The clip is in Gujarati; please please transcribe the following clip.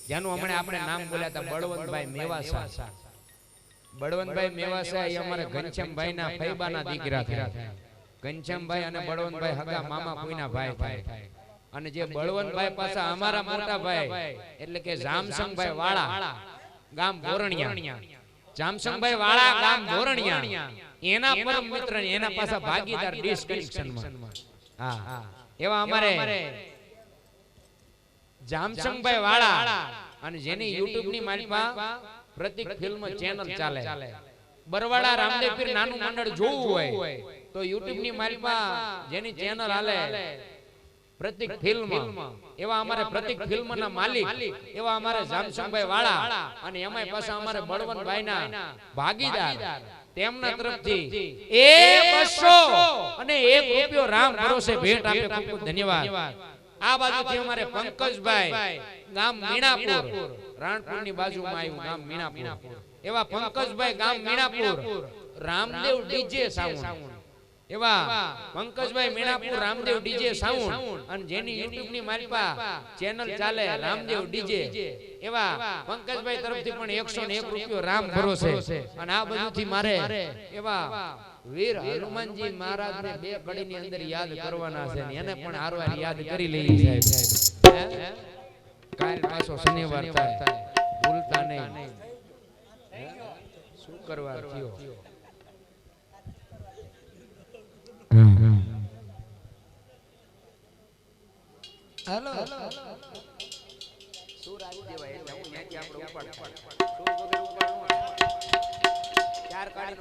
જેનું હમણે આપણે નામ બોલ્યા હતા બળવંતભાઈ મેવાસા. બળવંતભાઈ મેવાસા એ અમારે ઘનશ્યામભાઈ ના ફૈબાના દીકરા થયા. ઘનશ્યામભાઈ અને બળવંતભાઈ હગા મામા કોઈના ભાઈ થાય. અને જે બળવંતભાઈ પાછા અમારા મોટા ભાઈ એટલે કે જામસંગભાઈ વાળા ગામ બોરણિયા, જામસંગભાઈ વાળા ગામ બોરણિયા એના પરમ મિત્ર એના પાછા ભાગીદાર ડિશ કનેક્શનમાં. હા એવા અમારે જામસંગભાઈ વાળા અને જેની YouTube ની માલિકમાં પ્રતિક ફિલ્મ ચેનલ ચાલે. બરવાડા રામદેવ પીર નાનું મંડળ જોવું હોય તો YouTube ની માલિકમાં જેની ચેનલ હાલે પ્રતિક ફિલ્મ, એવા અમારે પ્રતિક ફિલ્મ ના માલિક એવા અમારે જામસંગભાઈ વાળા અને એમાંય પાછા અમારે બળવંતભાઈ ના ભાગીદાર તેમના તરફથી 200 અને 1 રૂપિયો રામ ભરોસે ભેટ આપે. ખૂબ ખૂબ ધન્યવાદ. આ બાજુથી અમારે પંકજભાઈ ગામ મીણાપુર, રાણપુર ની બાજુમાં આવ્યું ગામ મીણાપુર, એવા પંકજભાઈ ગામ મીણાપુર રામદેવ ડીજે સાઉન્ડ, એવા પંકજભાઈ મીણાપુર રામદેવ ડીજે સાઉન્ડ અને જેની YouTube ની મારી પા ચેનલ ચાલે રામદેવ ડીજે, એવા પંકજભાઈ તરફથી પણ 101 રૂપિયો રામ ભરોસે. અને આ બધુંથી મારે એવા વીર હનુમાનજી મહારાજ ને 2 કડી ની અંદર યાદ કરવાના છે ને એને પણ હારવાર યાદ કરી લઈએ સાહેબ. કાલ પાછો શનિવાર થાય, ભૂલતા નહીં. શું કરવા થયો? હેલો શું રાજી દેવાય એટલે હું ત્યાંથી આપણે ઉપાડ શું વગર ઉપાડવું ચાર કાઢી